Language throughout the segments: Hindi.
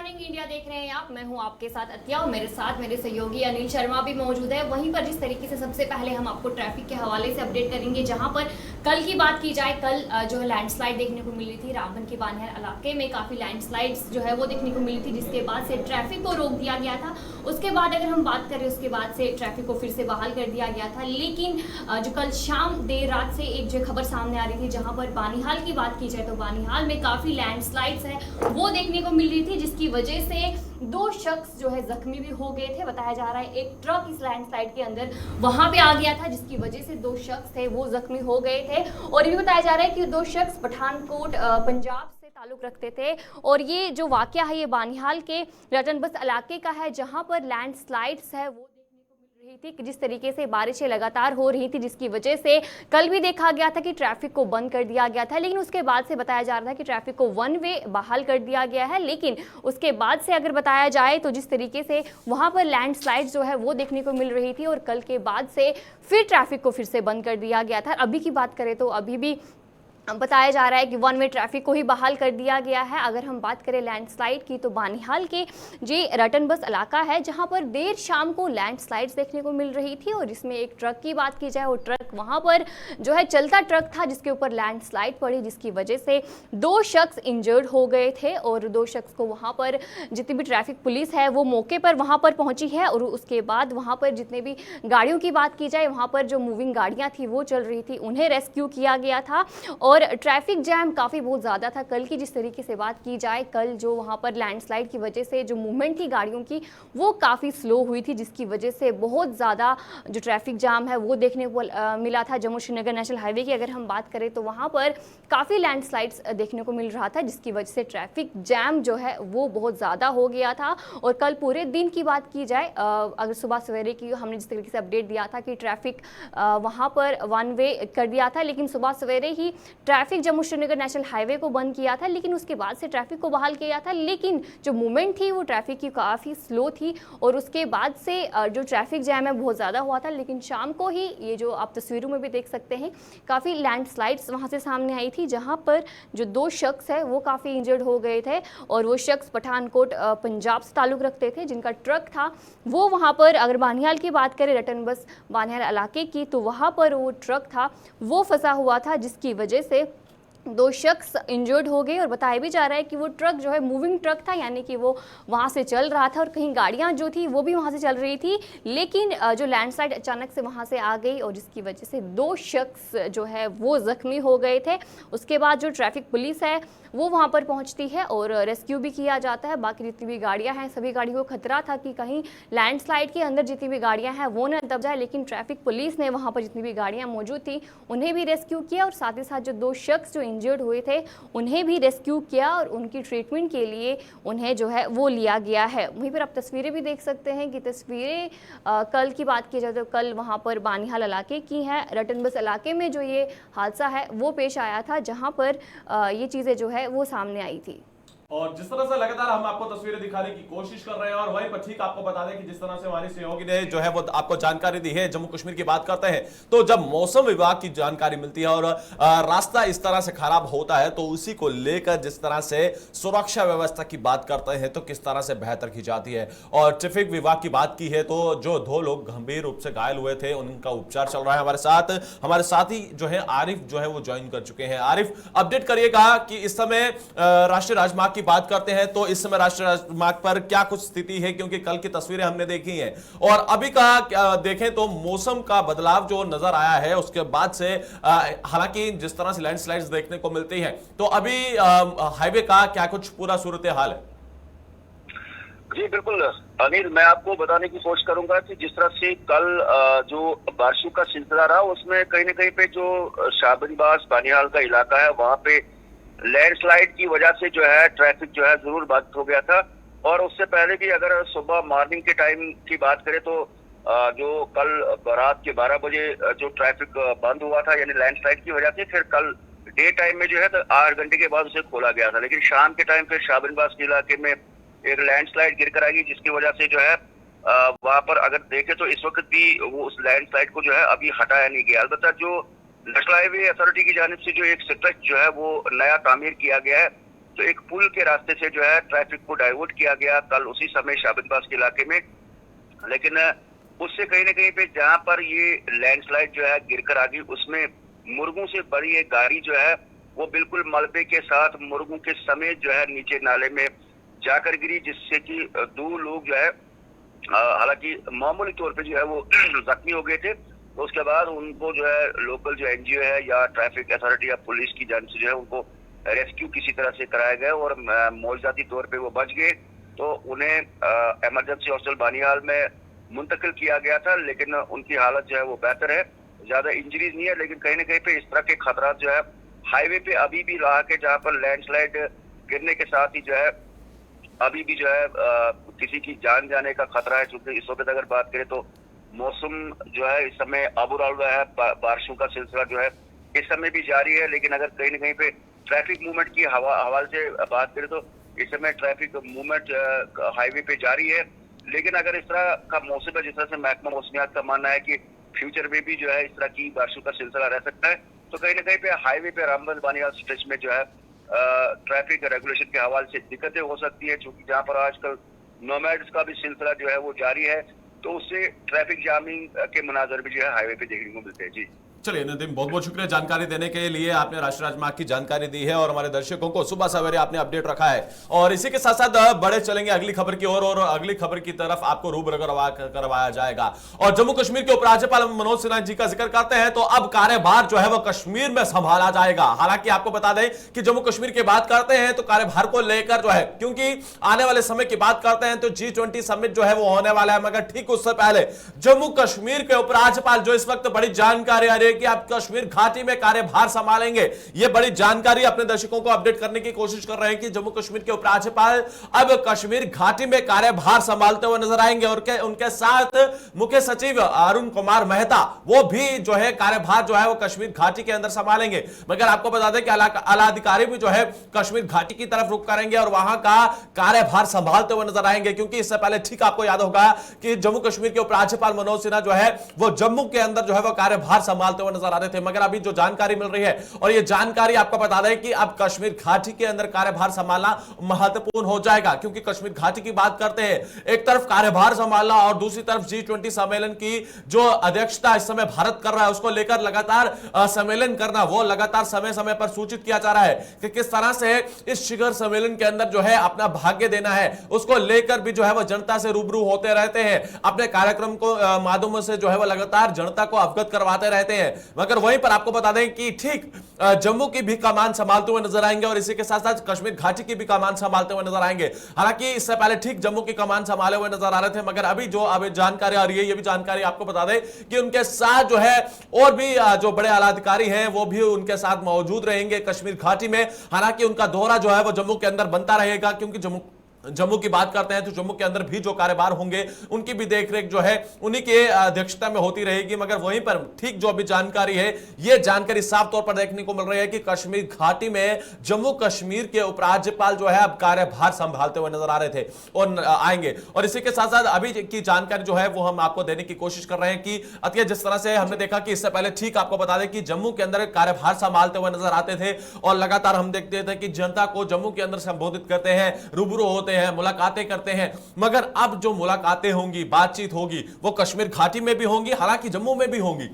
मॉर्निंग इंडिया देख रहे हैं आप। मैं हूं आपके साथ अत्या और मेरे साथ मेरे सहयोगी अनिल शर्मा भी मौजूद है। वहीं पर जिस तरीके से सबसे पहले हम आपको ट्रैफिक के हवाले से अपडेट करेंगे, जहां पर कल की बात की जाए, कल जो है लैंडस्लाइड देखने को मिली थी। रामबन के बानियार इलाके में काफ़ी लैंडस्लाइड्स जो है वो देखने को मिली थी, जिसके बाद से ट्रैफिक को रोक दिया गया था। उसके बाद अगर हम बात करें, उसके बाद से ट्रैफिक को फिर से बहाल कर दिया गया था। लेकिन जो कल शाम देर रात से एक जो खबर सामने आ रही थी, जहां पर बानिहाल की बात की जाए तो बानिहाल में काफ़ी लैंडस्लाइड्स है वो देखने को मिल रही थी, जिसकी वजह से दो शख्स जो है जख्मी भी हो गए थे। बताया जा रहा है एक ट्रक इस लैंडस्लाइड के अंदर वहां पे आ गया था, जिसकी वजह से दो शख्स थे वो जख्मी हो गए थे। और ये भी बताया जा रहा है कि दो शख्स पठानकोट पंजाब से ताल्लुक रखते थे। और ये जो वाकया है ये बानिहाल के रतन बस इलाके का है, जहां पर लैंडस्लाइड्स है वो रही थी कि जिस तरीके से बारिशें लगातार हो रही थी, जिसकी वजह से कल भी देखा गया था कि ट्रैफिक को बंद कर दिया गया था। लेकिन उसके बाद से बताया जा रहा था कि ट्रैफिक को वन वे बहाल कर दिया गया है। लेकिन उसके बाद से अगर बताया जाए तो जिस तरीके से वहां पर लैंडस्लाइड जो है वो देखने को मिल रही थी, और कल के बाद से फिर ट्रैफिक को फिर से बंद कर दिया गया था। अभी की बात करें तो अभी भी बताया जा रहा है कि वन वे ट्रैफिक को ही बहाल कर दिया गया है। अगर हम बात करें लैंडस्लाइड की तो बानिहाल के जे रटन बस इलाका है, जहां पर देर शाम को लैंडस्लाइड्स देखने को मिल रही थी। और इसमें एक ट्रक की बात की जाए, वो ट्रक वहां पर जो है चलता ट्रक था, जिसके ऊपर लैंडस्लाइड पड़ी, जिसकी वजह से दो शख्स इंजर्ड हो गए थे। और दो शख्स को वहां पर जितनी भी ट्रैफिक पुलिस है वो मौके पर वहां पर पहुंची है। और उसके बाद वहां पर जितने भी गाड़ियों की बात की जाए, वहां पर जो मूविंग गाड़ियां थी वो चल रही थी, उन्हें रेस्क्यू किया गया था। और ट्रैफिक जैम काफ़ी बहुत ज़्यादा था कल की। जिस तरीके से बात की जाए, कल जो वहाँ पर लैंडस्लाइड की वजह से जो मूवमेंट थी गाड़ियों की वो काफ़ी स्लो हुई थी, जिसकी वजह से बहुत ज़्यादा जो ट्रैफिक जाम है वो देखने को मिला था। जम्मू श्रीनगर नेशनल हाईवे की अगर हम बात करें तो वहाँ पर काफ़ी लैंडस्लाइड्स देखने को मिल रहा था, जिसकी वजह से ट्रैफिक जैम जो है वो बहुत ज़्यादा हो गया था। और कल पूरे दिन की बात की जाए, अगर सुबह सवेरे की हमने जिस तरीके से अपडेट दिया था कि ट्रैफिक वहाँ पर वन वे कर दिया था, लेकिन सुबह सवेरे ही traffic Jammu Srinagar national highway को बंद किया था। लेकिन उसके बाद से ट्रैफिक को बहाल किया था, लेकिन जो मूवमेंट थी वो ट्रैफिक की काफ़ी स्लो थी। और उसके बाद से जो ट्रैफिक जैम है बहुत ज़्यादा हुआ था। लेकिन शाम को ही ये जो आप तस्वीरों में भी देख सकते हैं, काफ़ी लैंडस्लाइड्स वहाँ से सामने आई थी, जहाँ पर जो दो शख्स है वो काफ़ी इंजर्ड हो गए थे। और वो शख्स पठानकोट पंजाब से ताल्लुक़ रखते थे, जिनका ट्रक था वो वहाँ पर, अगर बानिहाल की बात करें रटन बस बानिहाल इलाके की, तो वहाँ पर वो ट्रक था वो फंसा हुआ था, जिसकी वजह से दो शख्स इंजर्ड हो गए। और बताया भी जा रहा है कि वो ट्रक जो है मूविंग ट्रक था, यानी कि वो वहाँ से चल रहा था और कहीं गाड़ियाँ जो थी वो भी वहाँ से चल रही थी। लेकिन जो लैंडस्लाइड अचानक से वहाँ से आ गई और जिसकी वजह से दो शख्स जो है वो ज़ख्मी हो गए थे। उसके बाद जो ट्रैफिक पुलिस है वो वहाँ पर पहुँचती है और रेस्क्यू भी किया जाता है। बाकी जितनी भी गाड़ियाँ हैं सभी गाड़ियों को खतरा था कि कहीं लैंडस्लाइड के अंदर जितनी भी गाड़ियाँ हैं वो न दब जाए, लेकिन ट्रैफिक पुलिस ने वहाँ पर जितनी भी गाड़ियाँ मौजूद थी उन्हें भी रेस्क्यू किया। और साथ ही साथ जो दो शख्स जो इंजर्ड हुए थे उन्हें भी रेस्क्यू किया और उनकी ट्रीटमेंट के लिए उन्हें जो है वो लिया गया है। वहीं पर आप तस्वीरें भी देख सकते हैं कि तस्वीरें कल की बात की जाए तो कल वहाँ पर बानिहाल इलाके की है। रटन बस इलाके में जो ये हादसा है वो पेश आया था, जहाँ पर ये चीज़ें जो है वो सामने आई थी। और जिस तरह से लगातार हम आपको तस्वीरें दिखाने की कोशिश कर रहे हैं, और वहीं पर ठीक आपको बता दें कि जिस तरह से हमारी सहयोगी ने जो है वो आपको जानकारी दी है, जम्मू कश्मीर की बात करते हैं तो जब मौसम विभाग की जानकारी मिलती है और रास्ता इस तरह से खराब होता है तो उसी को लेकर जिस तरह से सुरक्षा व्यवस्था की बात करते हैं तो किस तरह से बेहतर की जाती है। और ट्रैफिक विभाग की बात की है तो जो दो लोग गंभीर रूप से घायल हुए थे उनका उपचार चल रहा है। हमारे साथ ही जो है आरिफ जो है वो ज्वाइन कर चुके हैं। आरिफ, अपडेट करिएगा कि इस समय राष्ट्रीय राजमार्ग की बात करते हैं तो इस समय राष्ट्रीय राजमार्ग पर क्या कुछ स्थिति है, क्योंकि कल की तस्वीरें हमने देखी हैं और अभी का देखें तो मौसम का बदलाव जो नजर आया है उसके बाद से हालांकि जिस तरह से लैंडस्लाइड्स देखने को मिलती हैं तो अभी हाईवे का क्या कुछ पूरा सूरत हाल है? जी बिल्कुल अनिल, मैं आपको बताने की कोशिश करूंगा कि जिस तरह से कल जो बारिशों का सिलसिला रहा उसमें कहीं न कहीं पे जो शाहबनबास बानिहाल का इलाका है वहां पे लैंडस्लाइड की वजह से जो है ट्रैफिक जो है जरूर बाधित हो गया था। और उससे पहले भी अगर सुबह मॉर्निंग के टाइम की बात करें तो जो कल रात के 12 बजे जो ट्रैफिक बंद हुआ था यानी लैंडस्लाइड की वजह से, फिर कल डे टाइम में जो है तो 8 घंटे के बाद उसे खोला गया था। लेकिन शाम के टाइम फिर शाहबनबास के इलाके में एक लैंडस्लाइड गिर कर आई, जिसकी वजह से जो है वहां पर अगर देखे तो इस वक्त भी वो उस लैंडस्लाइड को जो है अभी हटाया नहीं गया। अलबत्ता जो नेशनल हाईवे अथॉरिटी की जानिब से जो एक स्ट्रेच जो है वो नया तामीर किया गया है तो एक पुल के रास्ते से जो है ट्रैफिक को डाइवर्ट किया गया कल उसी समय शाबनबास के इलाके में। लेकिन उससे कहीं ना कहीं पे जहां पर ये लैंडस्लाइड जो है गिरकर आ गई, उसमें मुर्गों से बड़ी एक गाड़ी जो है वो बिल्कुल मलबे के साथ मुर्गों के समेत जो है नीचे नाले में जाकर गिरी, जिससे कि 2 लोग जो है हालांकि मामूली तौर पे जो है वो जख्मी हो गए थे। तो उसके बाद उनको जो है लोकल जो एनजीओ है या ट्रैफिक अथॉरिटी या पुलिस की जानिब से जो है उनको रेस्क्यू किसी तरह से कराया गया और मौजूदाती तौर पे वो बच गए। तो उन्हें इमरजेंसी हॉस्पिटल बानियाल में मुंतकिल किया गया था, लेकिन उनकी हालत जो है वो बेहतर है, ज्यादा इंजरीज नहीं है। लेकिन कहीं ना कहीं पे इस तरह के खतरात जो है हाईवे पे अभी भी रहा के, जहाँ पर लैंडस्लाइड गिरने के साथ ही जो है अभी भी जो है किसी की जान जाने का खतरा है। चूंकि इस वक्त अगर बात करें तो मौसम जो है इस समय अबूराल हुआ है, बारिशों का सिलसिला जो है इस समय भी जारी है। लेकिन अगर कहीं ना कहीं पे ट्रैफिक मूवमेंट की हवाले से बात करें तो इस समय ट्रैफिक मूवमेंट हाईवे पे जारी है। लेकिन अगर इस तरह का मौसम है, जिस तरह से महकमा मौसमियात का मानना है कि फ्यूचर में भी जो है इस तरह की बारिशों का सिलसिला रह सकता है, तो कहीं ना कहीं पे हाईवे पे रामबन बानियाल स्ट्रेच में जो है ट्रैफिक रेगुलेशन के हवाले से दिक्कतें हो सकती है। चूंकि जहाँ पर आजकल नोमैड्स का भी सिलसिला जो है वो जारी है, तो उससे ट्रैफिक जामिंग के मनाजर भी जो है हाईवे पे देखने को मिलते हैं। जी चलिए नदीम, बहुत बहुत शुक्रिया जानकारी देने के लिए। आपने राष्ट्रीय राजमार्ग की जानकारी दी है और हमारे दर्शकों को सुबह सवेरे आपने अपडेट रखा है। और इसी के साथ साथ बड़े चलेंगे अगली खबर की ओर और अगली खबर की तरफ आपको रूबरू करवाया जाएगा। और जम्मू कश्मीर के उपराज्यपाल मनोज सिन्हा जी का जिक्र करते हैं तो अब कार्यभार जो है वो कश्मीर में संभाला जाएगा। हालांकि आपको बता दें कि जम्मू कश्मीर की बात करते हैं तो कार्यभार को लेकर जो है, क्योंकि आने वाले समय की बात करते हैं तो G20 समिट जो है वो होने वाला है, मगर ठीक उससे पहले जम्मू कश्मीर के उपराज्यपाल जो इस वक्त बड़ी जानकारी आ रही है कि आप कश्मीर घाटी में कार्यभार संभालेंगे। ये बड़ी जानकारी अपने दर्शकों को अपडेट करने की कोशिश कर रहे हैं कि जम्मू कश्मीर के उपराज्यपाल अब कश्मीर घाटी में कार्यभार संभालते हुए नजर आएंगे। और उनके साथ मुख्य सचिव अरुण कुमार मेहता वो भी जो है कार्यभार जो है वो कश्मीर घाटी के अंदर संभालेंगे। मगर आपको बता दें कि आला अधिकारी भी जो है कश्मीर घाटी की तरफ रुख करेंगे और वहां का कार्यभार संभालते हुए नजर आएंगे। क्योंकि इससे पहले ठीक आपको याद होगा कि जम्मू कश्मीर के उपराज्यपाल मनोज सिन्हा जो है वो जम्मू के अंदर जो है वो कार्यभार संभालते हुए नजर आ रहे थे। मगर अभी जो जानकारी मिल रही है और ये जानकारी आपको बता दें कि अब कश्मीर घाटी के अंदर कार्यभार संभालना महत्वपूर्ण हो जाएगा। क्योंकि कश्मीर घाटी की बात करते हैं, एक तरफ कार्यभार संभालना और दूसरी तरफ G20 सम्मेलन की जो अध्यक्षता इस समय भारत कर रहा है उसको लेकर लगातार सम्मेलन करना, वो लगातार समय समय पर सूचित किया जा रहा है कि किस तरह से इस शिखर सम्मेलन के अंदर जो है अपना भाग्य देना है, उसको लेकर भी जो है वो जनता से रूबरू होते रहते हैं, अपने कार्यक्रम को माध्यमों से जो है वो लगातार जनता को अवगत करवाते रहते हैं। मगर वहीं पर आपको बता दें कि ठीक जम्मू की भी कमान संभालते हुए नजर आएंगे और इसी के साथ साथ कश्मीर घाटी की भी कमान संभालते हुए नजर आएंगे। हालांकि इससे पहले ठीक जम्मू की कमान संभाले हुए नजर आ रहे थे, मगर अभी जो जानकारी आ रही है, ये भी जानकारी आपको बता दें कि उनके साथ जो है और भी जो बड़े आला अधिकारी हैं वो भी उनके साथ मौजूद रहेंगे कश्मीर घाटी में। हालांकि उनका दौरा जो है वो जम्मू के अंदर बनता रहेगा, क्योंकि जम्मू की बात करते हैं तो जम्मू के अंदर भी जो कार्यभार होंगे उनकी भी देखरेख जो है उन्हीं के अध्यक्षता में होती रहेगी। मगर वहीं पर ठीक जो अभी जानकारी है, ये जानकारी साफ तौर पर देखने को मिल रही है कि कश्मीर घाटी में जम्मू कश्मीर के उपराज्यपाल जो है अब कार्यभार संभालते हुए नजर आ रहे थे और आएंगे। और इसी के साथ साथ अभी की जानकारी जो है वो हम आपको देने की कोशिश कर रहे हैं कि अतः जिस तरह से हमने देखा कि इससे पहले ठीक आपको बता दें कि जम्मू के अंदर कार्यभार संभालते हुए नजर आते थे और लगातार हम देखते थे कि जनता को जम्मू के अंदर संबोधित करते हैं, रूबरू होते हैं, मुलाकातें करते हैं। मगर अब जो मुलाकातें होंगी, बातचीत होगी, वो कश्मीर घाटी में भी होंगी, हालांकि जम्मू में भी होंगी।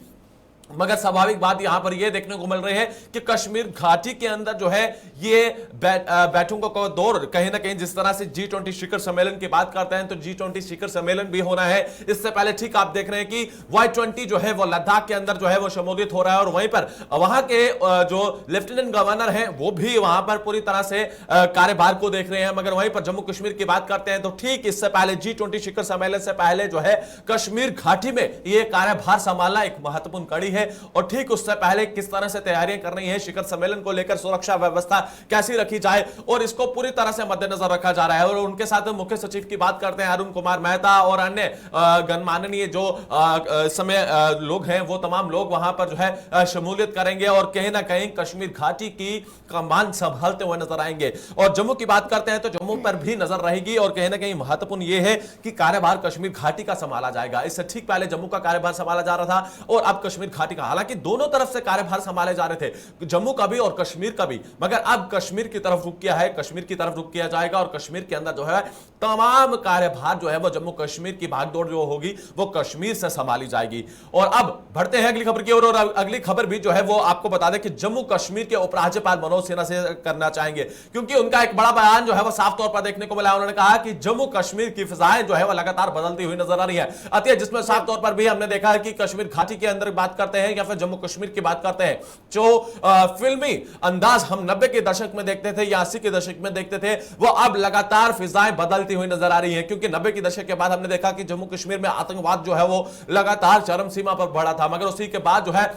मगर स्वाभाविक बात यहां पर यह देखने को मिल रही है कि कश्मीर घाटी के अंदर जो है ये बैठकों का दौर कहीं ना कहीं, जिस तरह से G20 शिखर सम्मेलन की बात करते हैं तो G20 शिखर सम्मेलन भी होना है। इससे पहले ठीक आप देख रहे हैं कि Y20 जो है वो लद्दाख के अंदर जो है वो संबोधित हो रहा है और वहीं पर वहां के जो लेफ्टिनेंट गवर्नर हैं वो भी वहां पर पूरी तरह से कार्यभार को देख रहे हैं। मगर वहीं पर जम्मू कश्मीर की बात करते हैं तो ठीक इससे पहले G20 शिखर सम्मेलन से पहले जो है कश्मीर घाटी में यह कार्यभार संभालना एक महत्वपूर्ण कड़ी है। और ठीक उससे पहले किस तरह से तैयारियां कर रही है शिखर सम्मेलन को लेकर, सुरक्षा व्यवस्था कैसी रखी जाए और इसको पूरी तरह से मद्देनजर रखा जा रहा है। और उनके साथ मुख्य सचिव की बात करते हैं अरुण कुमार मेहता और अन्य गणमान्य जो समय लोग हैं, वो तमाम लोग वहां पर जो है शमूलियत करेंगे और कहीं ना कहीं कश्मीर घाटी की कमान संभालते हुए नजर आएंगे। और जम्मू की बात करते हैं तो जम्मू पर भी नजर रहेगी और कहीं ना कहीं महत्वपूर्ण यह है कि कार्यभार कश्मीर घाटी का संभाला जाएगा। इससे ठीक पहले जम्मू का कार्यभार संभाला जा रहा था और अब कश्मीर घाटी का। हालांकि दोनों तरफ से कार्यभार संभाले जा रहे थे, जम्मू का भी और कश्मीर का भी, मगर अब कश्मीर की तरफ रुख किया है, कश्मीर की तरफ रुख किया जाएगा और कश्मीर के अंदर जो है तमाम कार्यभार जो है वो जम्मू कश्मीर की भागदौड़ जो होगी वो कश्मीर से संभाली जाएगी। और अब बढ़ते हैं अगली खबर की ओर, और अगली खबर भी जो है वो आपको बता दें कि जम्मू कश्मीर के उपराज्यपाल मनोज सिन्हा से करना चाहेंगे, क्योंकि उनका एक बड़ा बयान जो है वो साफ तौर पर देखने को मिला। उन्होंने कहा कि जम्मू कश्मीर की फिजाएं जो है वो लगातार बदलती हुई नजर आ रही है, अतः जिसमें साफ तौर पर भी हमने देखा है कि कश्मीर घाटी के अंदर बात करते हैं या फिर जम्मू कश्मीर की बात करते हैं, जो फिल्मी अंदाज हम 90 के दशक में देखते थे या 80 के दशक में देखते थे, वो अब लगातार फिजाएं बदलती हुई नजर आ रही है। क्योंकि 90 के दशक के बाद हमने देखा कि जम्मू कश्मीर में आतंकवाद जो है वो लगातार चरम सीमा पर बढ़ा था, मगर उसी के बाद जो है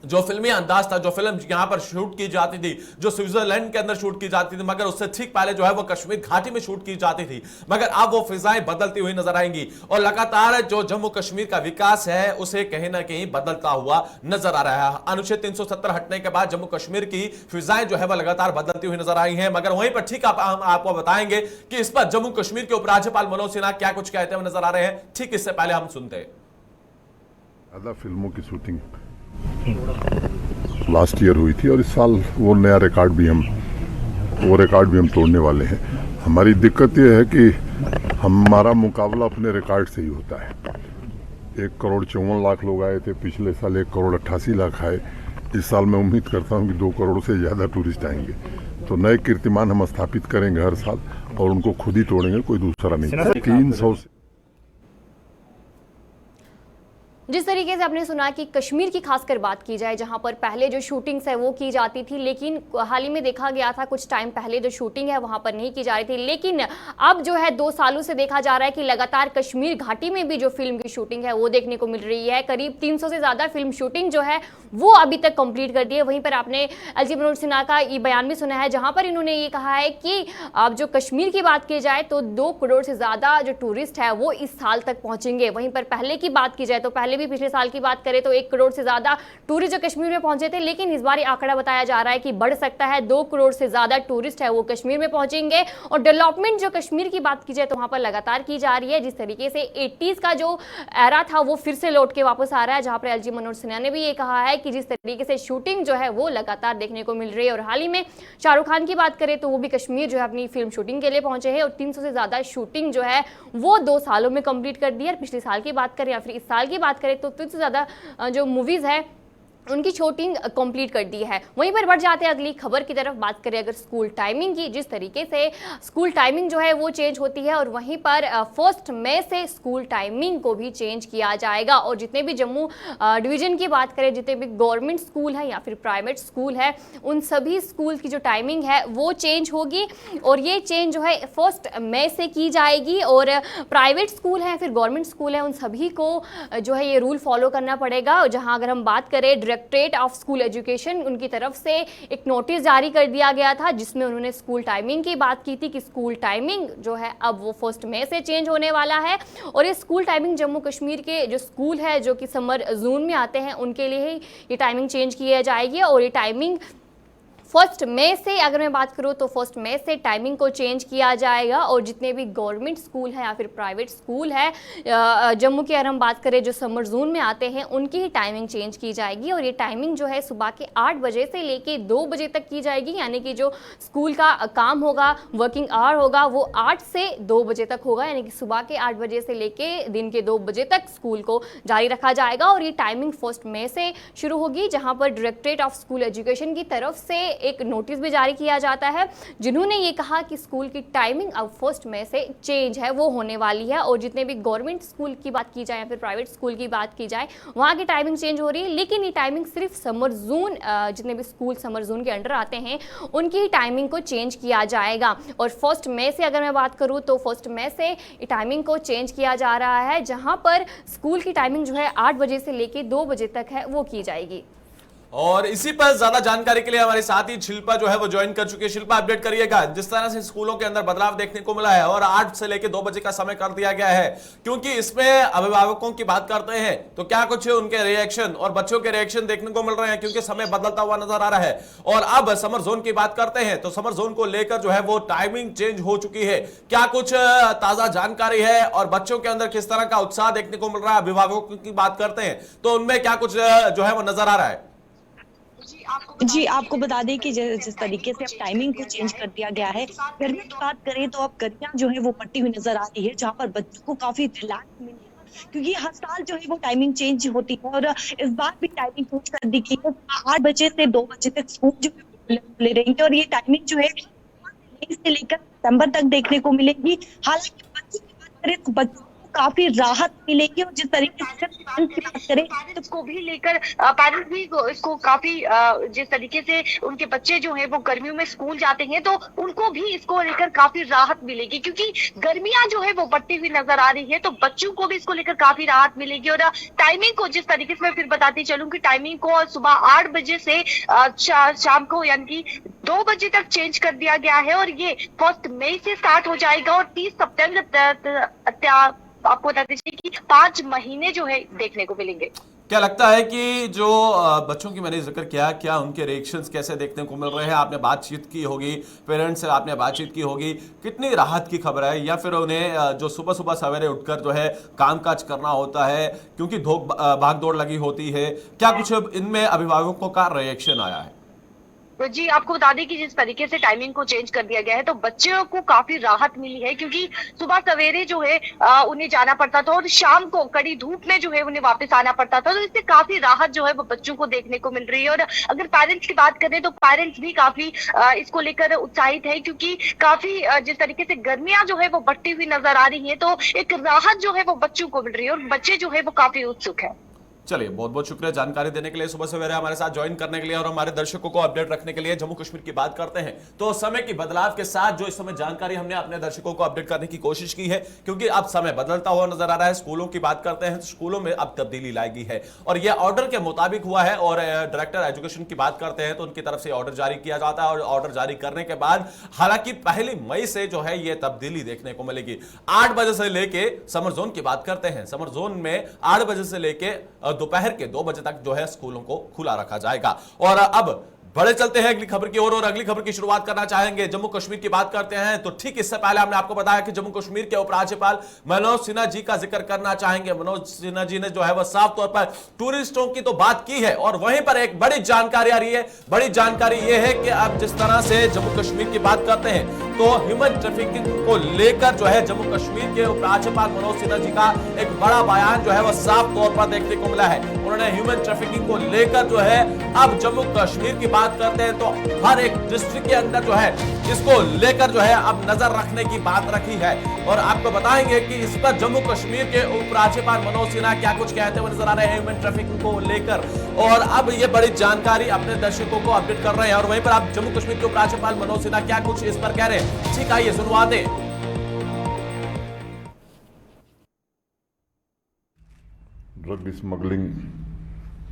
जो फिल्मी अंदाज था, जो फिल्म यहां पर शूट की जाती थी, जो स्विट्जरलैंड के अंदर शूट की जाती थी, मगर उससे ठीक पहले जो है वो कश्मीर घाटी में शूट की जाती थी, मगर अब वो फिजाएं बदलती हुई नजर आएंगी और लगातार जो जम्मू कश्मीर का विकास है उसे कहीं ना कहीं बदलता हुआ नजर आ रहा है। अनुच्छेद 370 हटने के बाद जम्मू कश्मीर की फिजाएं जो है वो लगातार बदलती हुई नजर आई हैं, मगर वहीं पर ठीक हम आपको बताएंगे कि इस पर जम्मू कश्मीर के उपराज्यपाल मनोज सिन्हा क्या कुछ कहते हुए नजर आ रहे हैं। ठीक इससे पहले हम सुनते हैं। ज्यादा फिल्मों की शूटिंग लास्ट ईयर हुई थी और इस साल वो नया रिकॉर्ड भी हम तोड़ने वाले हैं। हमारी दिक्कत ये है कि हमारा मुकाबला अपने रिकॉर्ड से ही होता है। 1,54,00,000 लोग आए थे, पिछले साल 1,88,00,000 आए। इस साल मैं उम्मीद करता हूं कि 2 करोड़ से ज़्यादा टूरिस्ट आएंगे, तो नए कीर्तिमान हम स्थापित करेंगे हर साल और उनको खुद ही तोड़ेंगे, कोई दूसरा नहीं। 300 से जिस तरीके से आपने सुना कि कश्मीर की खासकर बात की जाए, जहां पर पहले जो शूटिंग्स है वो की जाती थी, लेकिन हाल ही में देखा गया था कुछ टाइम पहले जो शूटिंग है वहां पर नहीं की जा रही थी, लेकिन अब जो है 2 सालों से देखा जा रहा है कि लगातार कश्मीर घाटी में भी जो फिल्म की शूटिंग है वो देखने को मिल रही है। करीब 300 से ज़्यादा फिल्म शूटिंग जो है वो अभी तक कंप्लीट कर दी है। वहीं पर आपने एलजी मनोज सिन्हा का ये बयान भी सुना है, जहाँ पर इन्होंने ये कहा है कि अब जो कश्मीर की बात की जाए तो 2 करोड़ से ज़्यादा जो टूरिस्ट है वो इस साल तक पहुँचेंगे। वहीं पर पहले की बात की जाए तो पहले भी पिछले साल की बात करें तो 1 करोड़ से ज्यादा टूरिस्ट जो कश्मीर में पहुंचे थे, लेकिन इस बार ये आंकड़ा बताया जा रहा है कि बढ़ सकता है। 2 करोड़ से ज्यादा टूरिस्ट है वो कश्मीर में पहुंचेंगे। और डेवलपमेंट जो कश्मीर की बात की जाए तो वहां पर लगातार की जा रही है। जिस तरीके से 80s का जो एरा था वो फिर से लौट के वापस आ रहा है, जहां पर एलजी मनोज सिन्हा ने भी ये कहा है कि जिस तरीके से शूटिंग जो है वो लगातार देखने को मिल रही है। और हाल ही में शाहरुख खान की बात करें तो वो भी कश्मीर जो है अपनी फिल्म शूटिंग के लिए पहुंचे हैं और 300 से ज्यादा शूटिंग जो है वो 2 सालों में कंप्लीट कर दी है। पिछले साल की बात करें या फिर इस साल की बात करें तो 300 से ज्यादा जो मूवीज है उनकी शूटिंग कंप्लीट कर दी है। वहीं पर बढ़ जाते हैं अगली खबर की तरफ। बात करें अगर स्कूल टाइमिंग की, जिस तरीके से स्कूल टाइमिंग जो है वो चेंज होती है और वहीं पर 1 मई से स्कूल टाइमिंग को भी चेंज किया जाएगा। और जितने भी जम्मू डिवीज़न की बात करें, जितने भी गवर्नमेंट स्कूल है या फिर प्राइवेट स्कूल है, उन सभी स्कूल की जो टाइमिंग है वो चेंज होगी और ये चेंज जो है 1 मई से की जाएगी। और प्राइवेट स्कूल है या फिर गवर्नमेंट स्कूल है, उन सभी को जो है ये रूल फॉलो करना पड़ेगा। जहाँ अगर हम बात करें डायरेक्टरेट ऑफ स्कूल एजुकेशन, उनकी तरफ से एक नोटिस जारी कर दिया गया था जिसमें उन्होंने स्कूल टाइमिंग की बात की थी कि स्कूल टाइमिंग जो है अब वो 1 मई से चेंज होने वाला है। और ये स्कूल टाइमिंग जम्मू कश्मीर के जो स्कूल है जो कि समर जोन में आते हैं उनके लिए ही ये टाइमिंग चेंज की जाएगी। और ये टाइमिंग 1 मई से अगर मैं बात करूँ तो 1 मई से टाइमिंग को चेंज किया जाएगा। और जितने भी गवर्नमेंट स्कूल है या फिर प्राइवेट स्कूल है जम्मू की अगर हम बात करें जो समर जोन में आते हैं उनकी ही टाइमिंग चेंज की जाएगी। और ये टाइमिंग जो है सुबह के 8 बजे से लेके 2 बजे तक की जाएगी, यानी कि जो स्कूल का काम होगा, वर्किंग आवर होगा, वो 8 से 2 बजे तक होगा, यानी कि सुबह के 8 बजे से लेके दिन के 2 बजे तक स्कूल को जारी रखा जाएगा। और ये टाइमिंग 1 मई से शुरू होगी, जहाँ पर डायरेक्टरेट ऑफ स्कूल एजुकेशन की तरफ से एक नोटिस भी जारी किया जाता है जिन्होंने ये कहा कि स्कूल की टाइमिंग अब 1 मई से चेंज है वो होने वाली है। और जितने भी गवर्नमेंट स्कूल की बात की जाए या फिर प्राइवेट स्कूल की बात की जाए वहाँ की टाइमिंग चेंज हो रही है, लेकिन ये टाइमिंग सिर्फ समर जोन, जितने भी स्कूल समर जोन के अंडर आते हैं उनकी ही टाइमिंग को चेंज किया जाएगा। और 1 मई से अगर मैं बात करूँ तो 1 मई से ये टाइमिंग को चेंज किया जा रहा है, जहाँ पर स्कूल की टाइमिंग जो है 8 बजे से लेके 2 बजे तक है वो की जाएगी। और इसी पर ज्यादा जानकारी के लिए हमारे साथ ही शिल्पा जो है वो ज्वाइन कर चुकी है। शिल्पा, अपडेट करिएगा, जिस तरह से स्कूलों के अंदर बदलाव देखने को मिला है और 8 से लेकर 2 बजे का समय कर दिया गया है, क्योंकि इसमें अभिभावकों की बात करते हैं तो क्या कुछ उनके रिएक्शन और बच्चों के रिएक्शन देखने को मिल रहे हैं, क्योंकि समय बदलता हुआ नजर आ रहा है। और अब समर जोन की बात करते हैं तो समर जोन को लेकर जो है वो टाइमिंग चेंज हो चुकी है। क्या कुछ ताजा जानकारी है और बच्चों के अंदर किस तरह का उत्साह देखने को मिल रहा है? अभिभावकों की बात करते हैं तो उनमें क्या कुछ जो है वो नजर आ रहा है? जी, आपको बता दें कि जिस तरीके से अब टाइमिंग को चेंज कर दिया गया है, गर्मी की बात करें तो अब गर्मियां जो है वो बढ़ती हुई नजर आ रही है, जहां पर बच्चों को काफी रिलैक्स मिली है, क्योंकि हर साल जो है वो टाइमिंग चेंज होती है और इस बार भी टाइमिंग चेंज कर दी गई है। 8 बजे से 2 बजे तक स्कूल जो है खुले रहेंगे और ये टाइमिंग जो है मई से लेकर सितंबर तक देखने को मिलेगी। हालांकि बच्चों की बात करें तो बच्चों काफी राहत मिलेगी और जिस तरीके से पेरेंट्स की बात करें तो इसको भी लेकर पेरेंट्स भी इसको काफी जिस तरीके से उनके बच्चे जो हैं वो गर्मियों में स्कूल जाते हैं तो उनको भी इसको लेकर काफी राहत मिलेगी, क्योंकि गर्मियां जो है वो बढ़ती हुई नजर आ रही है तो बच्चों को भी इसको लेकर काफी राहत मिलेगी। और टाइमिंग को जिस तरीके से मैं फिर बताती चलूं कि टाइमिंग को सुबह 8 बजे से शाम को यानी कि 2 बजे तक चेंज कर दिया गया है और ये 1 मई से स्टार्ट हो जाएगा और 30 सितंबर आपको बता दीजिए कि 5 महीने जो है देखने को मिलेंगे। क्या लगता है कि जो बच्चों की मैंने जिक्र किया, क्या उनके रिएक्शंस कैसे देखने को मिल रहे हैं? आपने बातचीत की होगी पेरेंट्स से, आपने बातचीत की होगी, कितनी राहत की खबर है? या फिर उन्हें जो सुबह सुबह सवेरे उठकर जो है कामकाज करना होता है क्योंकि भाग दौड़ लगी होती है, क्या कुछ इनमें अभिभावकों का रिएक्शन आया है? तो जी, आपको बता दें कि जिस तरीके से टाइमिंग को चेंज कर दिया गया है तो बच्चों को काफी राहत मिली है, क्योंकि सुबह सवेरे जो है उन्हें जाना पड़ता था और शाम को कड़ी धूप में जो है उन्हें वापस आना पड़ता था, तो इससे काफी राहत जो है वो बच्चों को देखने को मिल रही है। और अगर पेरेंट्स की बात करें तो पेरेंट्स भी काफी इसको लेकर उत्साहित है, क्योंकि काफी जिस तरीके से गर्मियां जो है वो बढ़ती हुई नजर आ रही है तो एक राहत जो है वो बच्चों को मिल रही है और बच्चे जो है वो काफी उत्सुक है। चलिए, बहुत बहुत शुक्रिया जानकारी देने के लिए, सुबह सवेरे हमारे साथ ज्वाइन करने के लिए और हमारे दर्शकों को अपडेट रखने के लिए। जम्मू कश्मीर की बात करते हैं तो समय की बदलाव के साथ जो इस समय जानकारी हमने अपने दर्शकों को अपडेट करने की कोशिश की है, क्योंकि अब समय बदलता हुआ नजर आ रहा है। स्कूलों की बात करते हैं तो स्कूलों में अब तब्दीली लाई गई है और यह ऑर्डर के मुताबिक हुआ है। और डायरेक्टर एजुकेशन की बात करते हैं तो उनकी तरफ से ऑर्डर जारी किया जाता है और ऑर्डर जारी करने के बाद हालांकि 1 मई से जो है यह तब्दीली देखने को मिलेगी। 8 बजे से लेके समर जोन की बात करते हैं, समर जोन में 8 बजे से लेके दोपहर के 2 बजे तक जो है स्कूलों को खुला रखा जाएगा। और अब बड़े चलते हैं अगली खबर की ओर और अगली खबर की शुरुआत करना चाहेंगे। जम्मू कश्मीर की बात करते हैं तो ठीक इससे पहले हमने आपको बताया कि जम्मू कश्मीर के उपराज्यपाल मनोज सिन्हा जी का जिक्र करना चाहेंगे। मनोज सिन्हा जी ने जो है वह साफ तौर पर टूरिस्टों की तो बात की है और वहीं पर एक बड़ी जानकारी आ रही है। बड़ी जानकारी यह है कि अब जिस तरह से जम्मू कश्मीर की बात करते हैं तो ह्यूमन ट्रैफिकिंग को लेकर जो है जम्मू कश्मीर के उपराज्यपाल मनोज सिन्हा जी का एक बड़ा बयान जो है वह साफ तौर पर देखने को मिला है। उन्होंने ह्यूमन ट्रैफिकिंग को लेकर जो है अब जम्मू कश्मीर की बात करते हैं तो हर एक डिस्ट्रिक्ट के अंदर जो है इसको लेकर जो है अब नजर रखने की बात रखी है और आपको बताएंगे कि इस पर जम्मू कश्मीर के उपराज्यपाल मनोज सिन्हा क्या कुछ कहते हुए नजर आ रहे हैं ह्यूमन ट्रैफिकिंग को लेकर। और अब ये बड़ी जानकारी अपने दर्शकों को अपडेट कर रहे हैं और वहीं पर आप जम्मू कश्मीर के उपराज्यपाल मनोज सिन्हा क्या कुछ इस पर कह रहे हैं, ठीक आइए सुनवा दें। ड्रग स्मगलिंग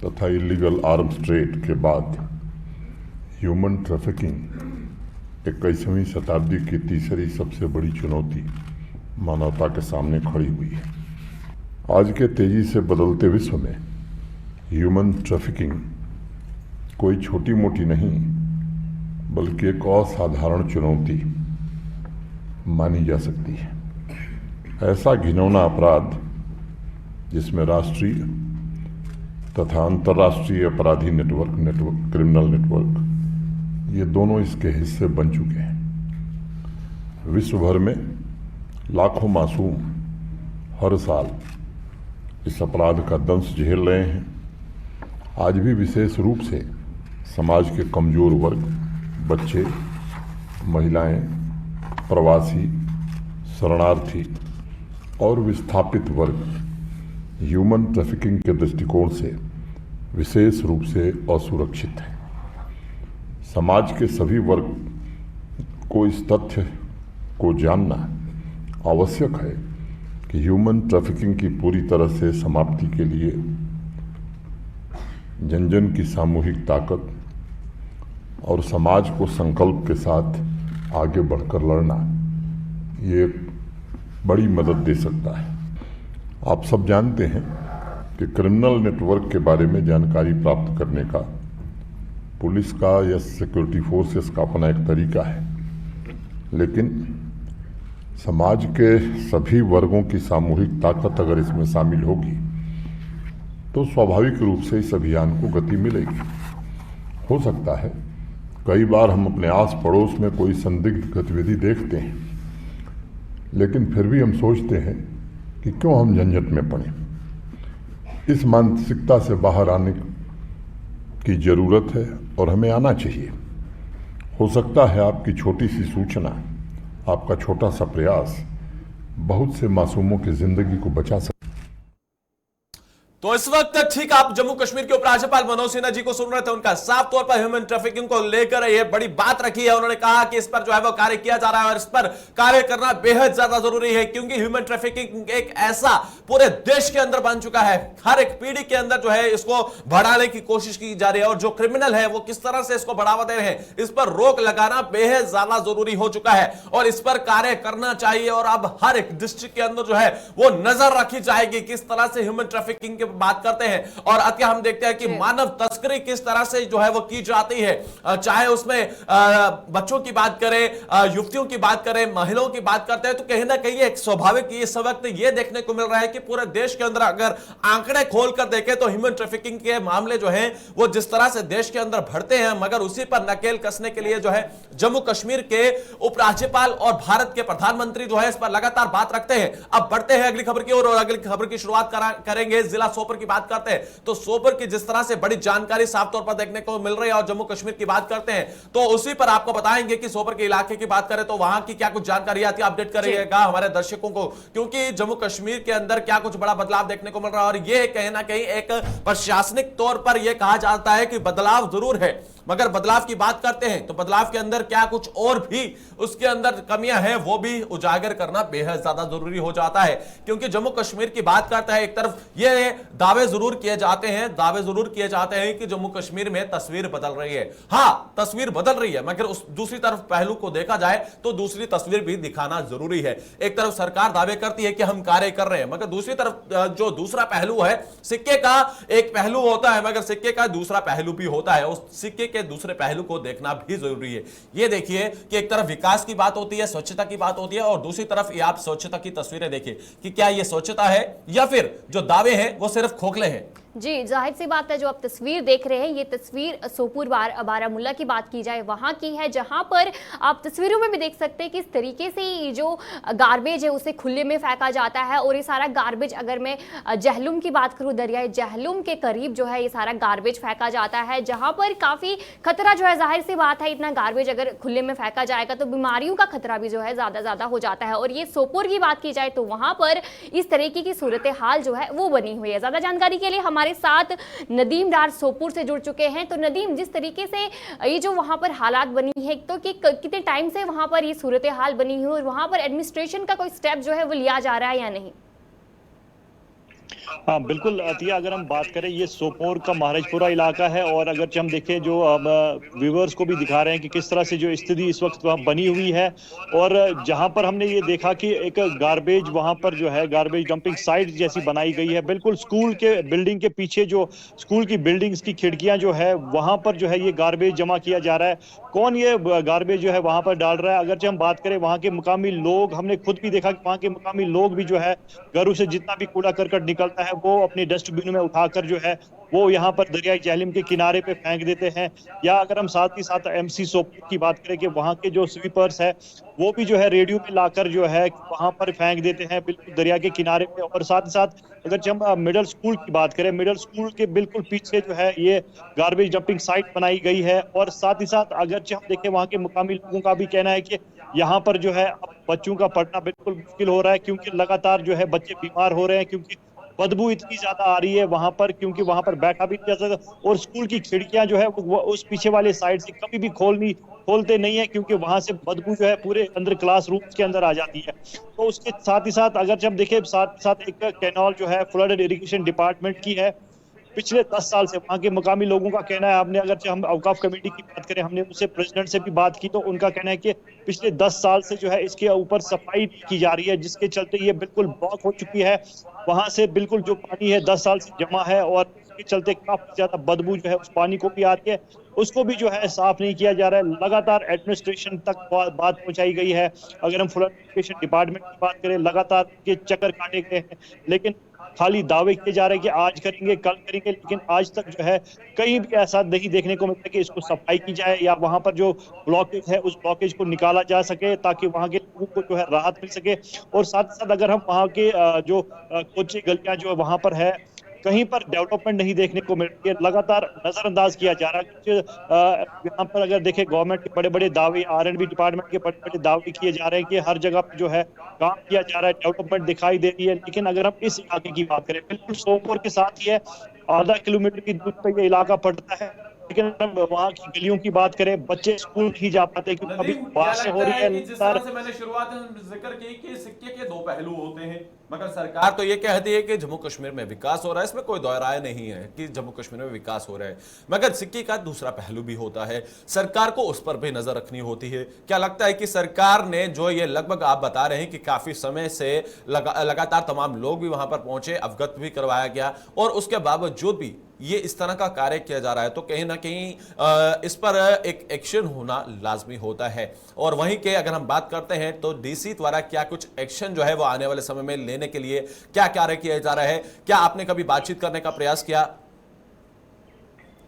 तथा इलीगल आर्म्स ट्रेड के बाद ह्यूमन ट्रैफिकिंग 21वीं शताब्दी की तीसरी सबसे बड़ी चुनौती मानवता के सामने खड़ी हुई है। आज के तेजी से बदलते विश्व में ह्यूमन ट्रैफिकिंग कोई छोटी मोटी नहीं बल्कि एक असाधारण चुनौती मानी जा सकती है। ऐसा घिनौना अपराध जिसमें राष्ट्रीय तथा अंतर्राष्ट्रीय अपराधी नेटवर्क क्रिमिनल नेटवर्क ये दोनों इसके हिस्से बन चुके हैं। विश्व भर में लाखों मासूम हर साल इस अपराध का दंश झेल रहे हैं। आज भी विशेष रूप से समाज के कमजोर वर्ग, बच्चे, महिलाएं, प्रवासी, शरणार्थी और विस्थापित वर्ग ह्यूमन ट्रैफिकिंग के दृष्टिकोण से विशेष रूप से असुरक्षित है। समाज के सभी वर्ग को इस तथ्य को जानना आवश्यक है कि ह्यूमन ट्रैफिकिंग की पूरी तरह से समाप्ति के लिए जन जन की सामूहिक ताकत और समाज को संकल्प के साथ आगे बढ़कर लड़ना, ये बड़ी मदद दे सकता है। आप सब जानते हैं कि क्रिमिनल नेटवर्क के बारे में जानकारी प्राप्त करने का पुलिस का या सिक्योरिटी फोर्सेस का अपना एक तरीका है, लेकिन समाज के सभी वर्गों की सामूहिक ताकत अगर इसमें शामिल होगी तो स्वाभाविक रूप से इस अभियान को गति मिलेगी। हो सकता है कई बार हम अपने आस पड़ोस में कोई संदिग्ध गतिविधि देखते हैं, लेकिन फिर भी हम सोचते हैं कि क्यों हम झंझट में पड़े। इस मानसिकता से बाहर आने की जरूरत है और हमें आना चाहिए। हो सकता है आपकी छोटी सी सूचना, आपका छोटा सा प्रयास बहुत से मासूमों की जिंदगी को बचा सकता है। तो इस वक्त ठीक आप जम्मू कश्मीर के उपराज्यपाल मनोज सिन्हा जी को सुन रहे थे। उनका साफ तौर पर ह्यूमन ट्रैफिकिंग को लेकर ये बड़ी बात रखी है। उन्होंने कहा कि इस पर जो है वो कार्य किया जा रहा है और इस पर कार्य करना बेहद ज्यादा जरूरी है, क्योंकि ह्यूमन ट्रैफिकिंग एक ऐसा पूरे देश के अंदर बन चुका है। हर एक पीढ़ी के अंदर जो है इसको बढ़ाने की कोशिश की जा रही है और जो क्रिमिनल है वो किस तरह से इसको बढ़ावा दे रहे हैं, इस पर रोक लगाना बेहद ज्यादा जरूरी हो चुका है और इस पर कार्य करना चाहिए। और अब हर एक डिस्ट्रिक्ट के अंदर जो है वो नजर रखी जाएगी किस तरह से ह्यूमन ट्रैफिकिंग के बात करते हैं। और अत्य हम देखते हैं कि मानव तस्करी किस तरह से जो है वो की जाती है, चाहे उसमें बच्चों की बात करें, युवतियों की बात करें, महिलाओं की बात करते हैं, तो कहीं ना कहीं एक स्वाभाविक इस वक्त ये देखने को मिल रहा है कि पूरे देश के अंदर अगर आंकड़े खोलकर देखें तो ह्यूमन ट्रैफिकिंग के मामले जो हैं वो जिस तरह से देश के अंदर बढ़ते हैं, मगर उसी पर नकेल कसने के लिए जो है जम्मू कश्मीर के उपराज्यपाल और भारत के प्रधानमंत्री जो है इस पर लगातार बात रखते हैं। अब बढ़ते हैं अगली खबर की ओर और अगली खबर की शुरुआत करेंगे जिला सोपोर की बात करते हैं। तो सोपोर की जिस तरह से बड़ी जानकारी साफ तौर पर देखने को मिल रही है और जम्मू कश्मीर की बात करते हैं तो उसी पर आपको बताएंगे कि सोपोर के इलाके की बात करें तो वहां की क्या कुछ जानकारी आती है, अपडेट करिएगा हमारे दर्शकों को, क्योंकि जम्मू कश्मीर के अंदर क्या कुछ बड़ा बदलाव देखने को मिल रहा है। और यह कहीं ना कहीं एक प्रशासनिक तौर पर यह कहा जाता है कि बदलाव जरूर है, मगर बदलाव की बात करते हैं तो बदलाव के अंदर क्या कुछ और भी उसके अंदर कमियां हैं वो भी उजागर करना बेहद ज्यादा जरूरी हो जाता है। क्योंकि जम्मू कश्मीर की बात करता है, एक तरफ ये दावे जरूर किए जाते हैं कि जम्मू कश्मीर में तस्वीर बदल रही है। हां, तस्वीर बदल रही है, मगर उस दूसरी तरफ पहलू को देखा जाए तो दूसरी तस्वीर भी दिखाना जरूरी है। एक तरफ सरकार दावे करती है कि हम कार्य कर रहे हैं, मगर दूसरी तरफ जो दूसरा पहलू है, सिक्के का एक पहलू होता है मगर सिक्के का दूसरा पहलू भी होता है, उस सिक्के के दूसरे पहलू को देखना भी जरूरी है। ये देखिए कि एक तरफ विकास की बात होती है, स्वच्छता की बात होती है और दूसरी तरफ ये आप स्वच्छता की तस्वीरें देखिए कि क्या ये स्वच्छता है या फिर जो दावे हैं वो सिर्फ खोखले हैं। जी, जाहिर सी बात है जो आप तस्वीर देख रहे हैं ये तस्वीर सोपोर बारामूला की बात की जाए वहां की है, जहां पर आप तस्वीरों में भी देख सकते हैं किस तरीके से ये जो गार्बेज है उसे खुले में फेंका जाता है। और ये सारा गार्बेज, अगर मैं जहलुम की बात करूं, दरियाए जहलुम के करीब जो है ये सारा गार्बेज फेंका जाता है, जहां पर काफ़ी खतरा जो है, जाहिर सी बात है इतना गार्बेज अगर खुले में फेंका जाएगा तो बीमारियों का खतरा भी जो है ज़्यादा हो जाता है। और ये सोपोर की बात की जाए तो वहाँ पर इस तरीके की सूरत हाल जो है वो बनी हुई है। ज़्यादा जानकारी के लिए हमारे साथ नदीम डार सोपोर से जुड़ चुके हैं। तो नदीम, जिस तरीके से ये जो वहां पर हालात बनी है, तो कि कितने टाइम से वहां पर ये सूरत हाल बनी है और वहां पर एडमिनिस्ट्रेशन का कोई स्टेप जो है वो लिया जा रहा है या नहीं? हाँ बिल्कुल अतिया, अगर हम बात करें ये सोपोर का महाराजपुरा इलाका है और अगर हम देखें जो व्यूवर्स को भी दिखा रहे हैं कि किस तरह से जो स्थिति इस वक्त वहाँ बनी हुई है। और जहाँ पर हमने ये देखा कि एक गार्बेज वहाँ पर जो है गार्बेज डंपिंग साइट जैसी बनाई गई है, बिल्कुल स्कूल के बिल्डिंग के पीछे जो स्कूल की बिल्डिंग्स की खिड़कियाँ जो है वहाँ पर जो है ये गार्बेज जमा किया जा रहा है। कौन ये गार्बेज जो है वहाँ पर डाल रहा है? अगर हम बात करें वहाँ के मुकामी लोग, हमने खुद भी देखा कि वहाँ के मुकामी लोग भी जो है घरों से जितना भी कूड़ा करकट निकलता है वो अपनी डस्टबिन में उठाकर जो है वो यहाँ पर दरियाई जहलम के किनारे पे फेंक देते हैं। या अगर हम साथ ही साथ एमसी सोपोर की बात करें कि वहाँ के जो स्वीपर्स है वो भी जो है रेडियो में लाकर जो है वहाँ पर फेंक देते हैं बिल्कुल दरिया के किनारे पे। और साथ ही साथ अगर हम मिडिल स्कूल की बात करें, मिडिल स्कूल के बिल्कुल पीछे जो है ये गार्बेज डंपिंग साइट बनाई गई है। और साथ ही साथ अगर हम देखें वहाँ के मुकामी लोगों का भी कहना है कि यहाँ पर जो है अब बच्चों का पढ़ना बिल्कुल मुश्किल हो रहा है, क्योंकि लगातार जो है बच्चे बीमार हो रहे हैं, क्योंकि बदबू इतनी ज्यादा आ रही है वहां पर, क्योंकि वहां पर बैठा भी नहीं जा सकता। और स्कूल की खिड़कियां जो है वो उस पीछे वाले साइड से कभी भी खोलते नहीं है, क्योंकि वहां से बदबू जो है पूरे अंदर क्लासरूम के अंदर आ जाती है। तो उसके साथ ही साथ अगर जब देखें साथ एक कैनाल जो है फ्लड इरिगेशन डिपार्टमेंट की है, पिछले 10 साल से वहाँ के मकामी लोगों का कहना है, हमने अगर हम औकाफ कमेटी की बात करें, हमने उनसे प्रेसिडेंट से भी बात की तो उनका कहना है कि पिछले 10 साल से जो है इसके ऊपर सफाई की जा रही है, जिसके चलते ये बिल्कुल ब्लॉक हो चुकी है। वहां से बिल्कुल जो पानी है 10 साल से जमा है और इसके चलते काफी ज्यादा बदबू जो है उस पानी को भी आती है, उसको भी जो है साफ नहीं किया जा रहा है। लगातार एडमिनिस्ट्रेशन तक बात पहुंचाई गई है। अगर हम फ्लड एजुकेशन डिपार्टमेंट की बात करें, लगातार के चक्कर काटे गए हैं, लेकिन खाली दावे किए जा रहे हैं कि आज करेंगे कल करेंगे, लेकिन आज तक जो है कहीं भी ऐसा नहीं देखने को मिलता कि इसको सफाई की जाए या वहां पर जो ब्लॉकेज है उस ब्लॉकेज को निकाला जा सके ताकि वहां के लोगों को जो है राहत मिल सके। और साथ साथ अगर हम वहां के जो कोची गलियां जो वहां पर है, कहीं पर डेवलपमेंट नहीं देखने को मिल रही है, लगातार नजरअंदाज किया जा रहा है। यहाँ पर अगर देखें गवर्नमेंट के बड़े बड़े दावे, R&B डिपार्टमेंट के बड़े बड़े दावे किए जा रहे हैं कि हर जगह पर जो है काम किया जा रहा है, डेवलपमेंट दिखाई दे रही है, लेकिन अगर हम इस इलाके की बात करें, बिल्कुल सोपोर के साथ ही है, आधा किलोमीटर की दूरी पर ये इलाका पड़ता है, लेकिन हम वहाँ की गलियों की बात करें, बच्चे स्कूल नहीं जा पाते क्योंकि अभी नदीम, क्या बारिशें हो लगता रही है है। कि जिस तरह से मैंने शुरुआत में जिक्र की कि सिक्के के दो पहलू होते हैं, मगर सरकार तो ये कहती है कि जम्मू कश्मीर में विकास हो रहा है, इसमें कोई दो राय नहीं है कि जम्मू कश्मीर में विकास हो रहा है, मगर सिक्के का दूसरा पहलू भी होता है, सरकार को उस पर भी नजर रखनी होती है। क्या लगता है कि सरकार ने जो ये लगभग आप बता रहे हैं कि काफी समय से लगातार तमाम लोग भी वहां पर पहुंचे, अवगत भी करवाया गया, और उसके बावजूद भी ये इस तरह का कार्य किया जा रहा है, तो कहीं ना कहीं इस पर एक एक्शन होना लाजमी होता है। और वहीं के अगर हम बात करते हैं तो डीसी द्वारा क्या कुछ एक्शन जो है वो आने वाले समय में लेने के लिए क्या कार्य किया जा रहा है, क्या आपने कभी बातचीत करने का प्रयास किया?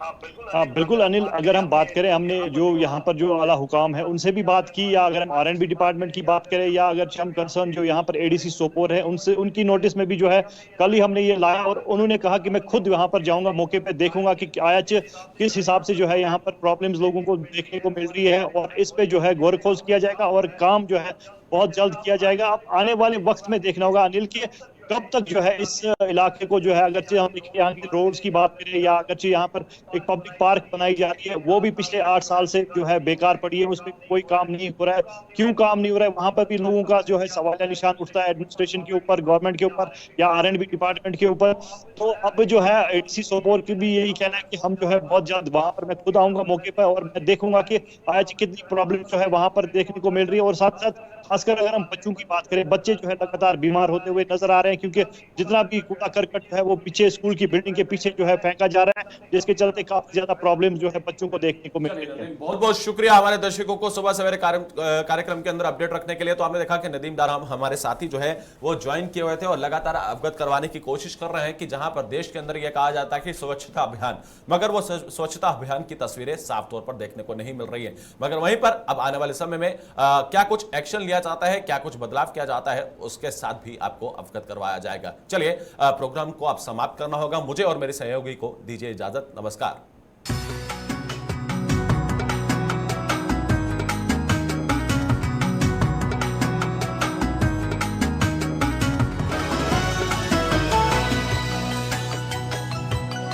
हाँ बिल्कुल अनिल, अगर हम बात करें, हमने जो यहाँ पर जो आला हुकाम है उनसे भी बात की, या अगर हम R&B डिपार्टमेंट की बात करें, या अगर हम कंसर्न जो यहाँ पर ADC सोपोर है उनसे, उनकी नोटिस में भी जो है कल ही हमने ये लाया और उन्होंने कहा कि मैं खुद यहाँ पर जाऊंगा, मौके पे देखूंगा कि आज किस हिसाब से जो है यहाँ पर प्रॉब्लम्स लोगों को देखने को मिल रही है, और इस पे जो है गौर खोज किया जाएगा और काम जो है बहुत जल्द किया जाएगा। अब आने वाले वक्त में देखना होगा अनिल की कब तक जो है इस इलाके को जो है, अगरचे हम यहाँ की रोड्स की बात करें या अगरचे यहाँ पर एक पब्लिक पार्क बनाई जा रही है, वो भी पिछले 8 साल से जो है बेकार पड़ी है, उस पर कोई काम नहीं हो रहा है। क्यों काम नहीं हो रहा है, वहां पर भी लोगों का जो है सवाल निशान उठता है एडमिनिस्ट्रेशन के ऊपर, गवर्नमेंट के ऊपर या R&B डिपार्टमेंट के ऊपर। तो अब जो है ADC सोपोर की भी यही कहना है कि हम जो है बहुत जल्द वहां पर, मैं खुद आऊंगा मौके पर और मैं देखूंगा कि आज कितनी प्रॉब्लम जो है वहां पर देखने को मिल रही है। और साथ साथ खासकर अगर हम बच्चों की बात करें, बच्चे जो है लगातार बीमार होते हुए नजर आ रहे हैं, क्योंकि जितना भी कूड़ा करकट है वो पीछे स्कूल की बिल्डिंग के पीछे जो है फेंका जा रहा है, जिसके चलते काफी ज्यादा प्रॉब्लम जो है बच्चों को देखने को मिल रही है। बहुत बहुत शुक्रिया हमारे दर्शकों को सुबह सवेरे कार्यक्रम के अंदर अपडेट रखने के लिए। तो आपने देखा कि नदीम डार हमारे साथी जो है वो ज्वाइन किए हुए थे और लगातार अवगत करवाने की कोशिश कर रहे हैं कि जहां पर देश के अंदर यह कहा जाता है कि स्वच्छता अभियान, मगर वो स्वच्छता अभियान की तस्वीरें साफ तौर पर देखने को नहीं मिल रही है। मगर वहीं पर अब आने वाले समय में क्या कुछ एक्शन लिया जाता है, क्या कुछ बदलाव किया जाता है, उसके साथ भी आपको अवगत करवाया जाएगा। चलिए प्रोग्राम को अब समाप्त करना होगा, मुझे और मेरे सहयोगी को दीजिए इजाजत। नमस्कार।